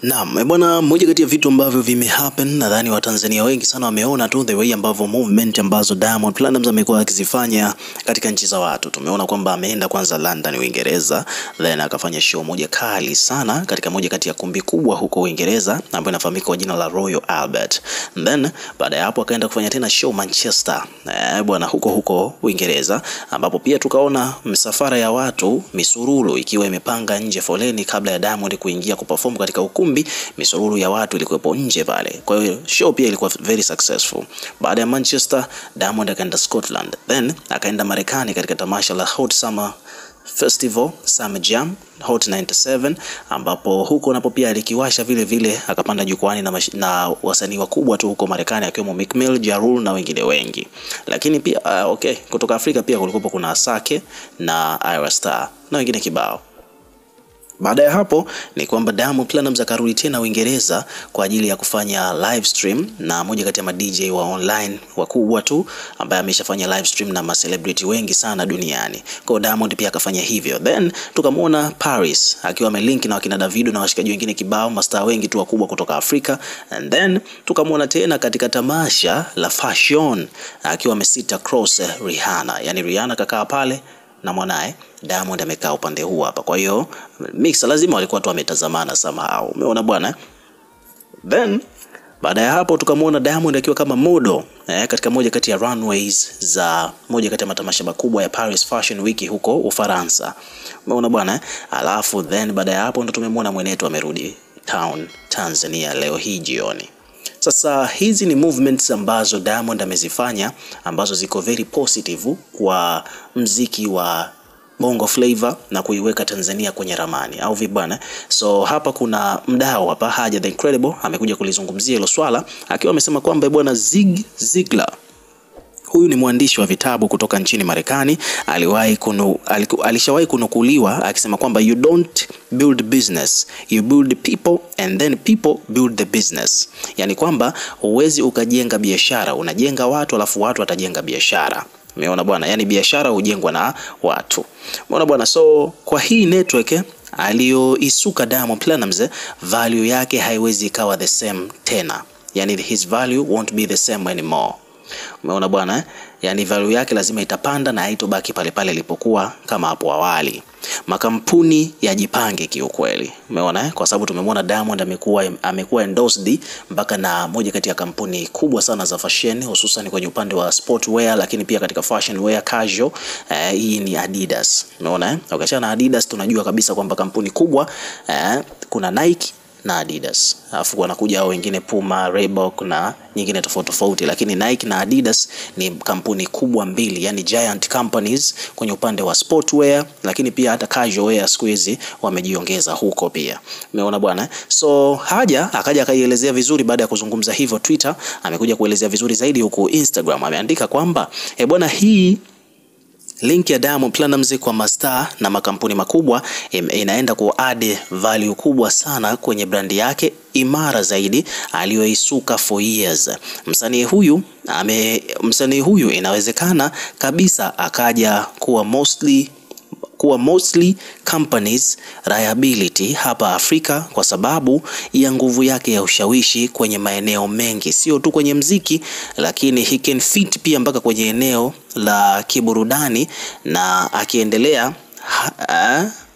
Naam, bwana, moja kati ya vitu ambavyo vimehappen, nadhani Watanzania wengi sana wameona tu the way ambavyo movement ambazo Diamond Platnumz amekuwa akizifanya katika nchi za watu. Tumeona kwamba ameenda kwanza London, Uingereza, then akafanya show moja kali sana katika moja kati ya kumbi kubwa huko Uingereza ambayo inafahamika kwa jina la Royal Albert. Then baada ya hapo akaenda kufanya tena show Manchester, bwana, huko Uingereza, ambapo pia tukaona msafara ya watu misururu ikiwa imepanga nje foleni kabla ya Diamond kuingia kuperform katika ukumbi. Misururu ya watu ilikuwepo nje pale. Kwa hiyo show pia ilikuwa very successful. Baada ya Manchester, Diamond akaenda Scotland, then akaenda Marekani katika tamasha la Hot Summer Festival, Summer Jam Hot 97, ambapo huko napo pia alikiwasha vile vile, akapanda jukwani na wasanii wakubwa tu huko Marekani akiwemo Meek Mill, Ja Rule na wengine wengi. Lakini pia kutoka Afrika pia kulikuwa kuna Asake na Ira Star na wengine kibao. Baada ya hapo ni kwamba Diamond Platnumz akarudi tena Uingereza kwa ajili ya kufanya live stream na moja kati ya ma DJ wa online wakubwa tu ambaye ameshafanya live stream na ma celebrity wengi sana duniani. Kwa Diamond pia akafanya hivyo. Then tukamwona Paris akiwa amelink na wakina Davido na washikaji wengine kibao, mastaa wengi tu wakubwa kutoka Afrika. And then tukamwona tena katika tamasha la fashion akiwa amesita cross Rihanna. Yani Rihanna kakaa pale na mwanae Diamond amekaa upande huu hapa. Kwa hiyo mix lazima walikuwa tu wametazamana somehow. Umeona bwana? Then baada ya hapo tukamwona Diamond akiwa kama model katika moja kati ya runways za moja kati ya matamasha makubwa ya Paris Fashion Week huko Ufaransa. Umeona bwana? Alafu then baada ya hapo ndo tumemwona mwenetu amerudi town Tanzania leo hii jioni. Sasa hizi ni movements ambazo Diamond amezifanya ambazo ziko very positive kwa mziki wa Bongo Flavor na kuiweka Tanzania kwenye ramani au vibana. So hapa kuna mdau hapa Haja the Incredible amekuja kulizungumzia hilo swala akiwa amesema kwamba bwana Zig Ziglar, huyu ni mwandishi wa vitabu kutoka nchini Marekani, alishawahi kunukuliwa akisema kwamba you don't build business, you build people and then people build the business. Yani kwamba huwezi ukajenga biashara, unajenga watu alafu watu watajenga biashara. Umeona bwana? Yani biashara hujengwa na watu. Umeona bwana? So kwa hii network aliyoisuka Diamond Platnumz, value yake haiwezi ikawa the same tena. Yani his value won't be the same anymore. Umeona bwana? Yani value yake lazima itapanda na haitobaki pale pale ilipokuwa kama hapo awali. Makampuni yajipange kiukweli. Umeona kwa sababu tumemwona Diamond amekuwa endorsed mpaka na moja kati ya kampuni kubwa sana za fashion, hususan kwenye upande wa sportwear, lakini pia katika fashion wear casual. Hii ni Adidas. Umeona ukiachana na Adidas tunajua kabisa kwamba kampuni kubwa kuna Nike na Adidas. Alafu wanakuja hao wengine Puma, Reebok na nyingine tofauti, lakini Nike na Adidas ni kampuni kubwa mbili, yani giant companies kwenye upande wa sportwear, lakini pia hata casual wear siku hizi wamejiongeza huko pia. Umeona bwana? So Haja akaja akaielezea vizuri baada ya kuzungumza hivyo Twitter, amekuja kuelezea vizuri zaidi huko Instagram. Ameandika kwamba bwana, hii link ya Diamond Platnumz kwa mastaa na makampuni makubwa inaenda ku-add value kubwa sana kwenye brandi yake imara zaidi aliyoisuka for years. Msanii huyu inawezekana kabisa akaja kuwa mostly companies liability hapa Afrika kwa sababu ya nguvu yake ya ushawishi kwenye maeneo mengi, sio tu kwenye mziki, lakini he can fit pia mpaka kwenye eneo la kiburudani, na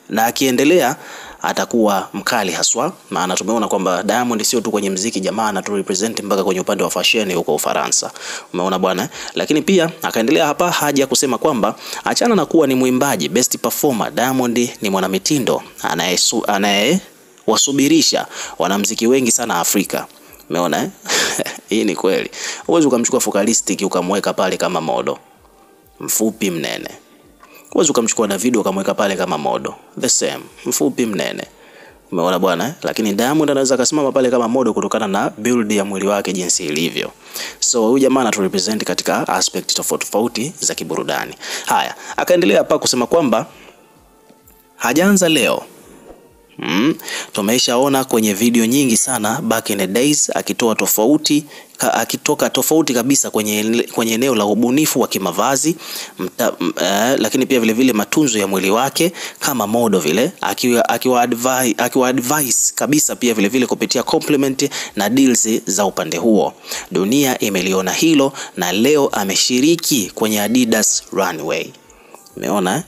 akiendelea atakuwa mkali haswa. Maana tumeona kwamba Diamond sio tu kwenye mziki jamaa, na tu represent mpaka kwenye upande wa fashion huko Ufaransa. Umeona bwana? Lakini pia akaendelea hapa Haja kusema kwamba achana na kuwa ni mwimbaji best performer, Diamond ni mwanamitindo anayewasubirisha wanamuziki wengi sana Afrika. Umeona hii ni kweli. Uwezo ukamchukua Focalistic ukamweka pale kama modo mfupi mnene. Uwezo ukamchukua Davido ukamweka pale kama modo the same mfupi mnene. Umeona bwana? Lakini Diamond anaweza akasimama pale kama modo kutokana na build ya mwili wake jinsi ilivyo. So huyu jamaa anatu represent katika aspect tofauti za kiburudani. Haya, akaendelea hapa kusema kwamba hajaanza leo Tumeshaona kwenye video nyingi sana back in the days akitoka tofauti kabisa kwenye eneo la ubunifu wa kimavazi, lakini pia vile vile matunzo ya mwili wake kama model vile, akiwa advice kabisa pia vile vile kupitia compliment na deals za upande huo. Dunia imeliona hilo na leo ameshiriki kwenye Adidas runway. Umeona?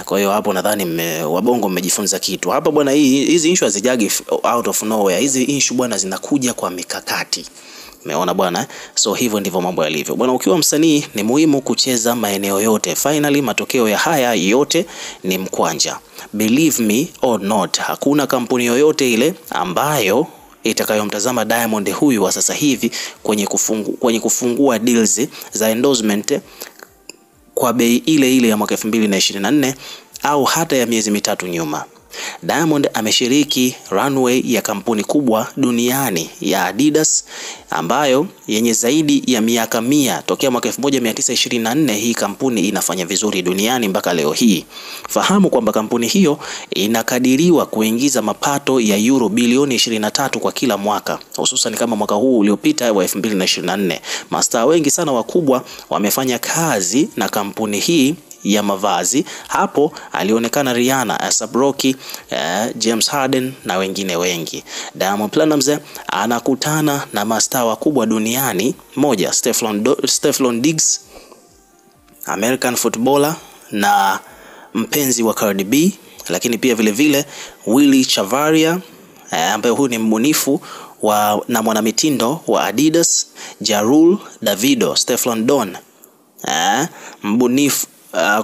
Kwa hiyo hapo nadhani wabongo mmejifunza kitu hapa bwana. Hizi issue hazijagi out of nowhere. Hizi issue bwana zinakuja kwa mikakati. Umeona bwana? So hivyo ndivyo mambo yalivyo bwana. Ukiwa msanii ni muhimu kucheza maeneo yote. Finally matokeo ya haya yote ni mkwanja. Believe me or not, hakuna kampuni yoyote ile ambayo itakayomtazama Diamond huyu wa sasa hivi kwenye kufungua deals za endorsement kwa bei ile ya mwaka 2024 au hata ya miezi mitatu nyuma. Diamond ameshiriki runway ya kampuni kubwa duniani ya Adidas ambayo yenye zaidi ya miaka 100 tokea mwaka 1924. Hii kampuni inafanya vizuri duniani mpaka leo hii. Fahamu kwamba kampuni hiyo inakadiriwa kuingiza mapato ya euro bilioni 23 kwa kila mwaka, hususan kama mwaka huu uliopita wa 2024. Mastaa wengi sana wakubwa wamefanya kazi na kampuni hii ya mavazi. Hapo alionekana Rihanna, A$AP Rocky, James Harden na wengine wengi. Diamond Platnumz anakutana na mastaa wakubwa duniani. Moja, Stefan Diggs, American footballer na mpenzi wa Cardi B, lakini pia vile vile Willy Chavaria ambaye huyu ni mbunifu na mwanamitindo wa Adidas. Ja Rule, Davido, Stefan Don, mbunifu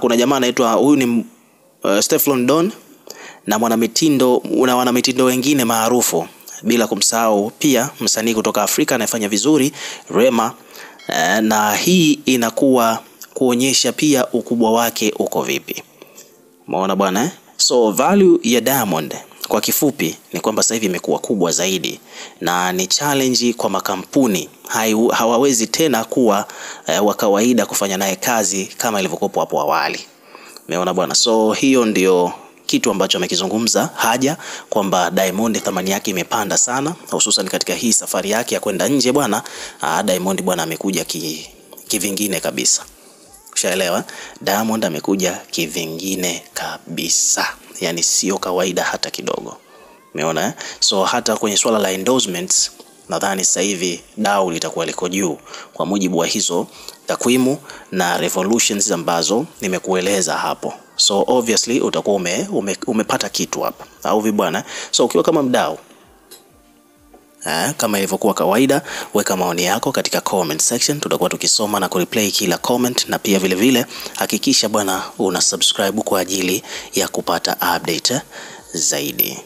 kuna jamaa anaitwa huyu ni Stefan Don na wanamitindo wengine maarufu, bila kumsahau pia msanii kutoka Afrika anayefanya vizuri Rema, na hii inakuwa kuonyesha pia ukubwa wake uko vipi. Umeona bwana? So value ya Diamond kwa kifupi ni kwamba sasa hivi imekuwa kubwa zaidi na ni challenge kwa makampuni. Hawawezi tena kuwa wa kawaida kufanya naye kazi kama ilivyokuwa hapo awali. Umeona bwana? So hiyo ndio kitu ambacho amekizungumza Haja, kwamba Diamond thamani yake imepanda sana, hususan katika hii safari yake ya kwenda nje bwana. Diamond bwana amekuja kivingine kabisa. Ushaelewa? Diamond amekuja kivingine kabisa. Yani sio kawaida hata kidogo. Umeona? So hata kwenye swala la endorsements nadhani sasa hivi dau litakuwa liko juu kwa mujibu wa hizo takwimu na revolutions ambazo nimekueleza hapo. So obviously utakuwa umepata kitu hapa, au vipi bwana? So ukiwa kama mdau, kama ilivyokuwa kawaida, weka maoni yako katika comment section. Tutakuwa tukisoma na kureplay kila comment, na pia vile vile hakikisha bwana una subscribe kwa ajili ya kupata update zaidi.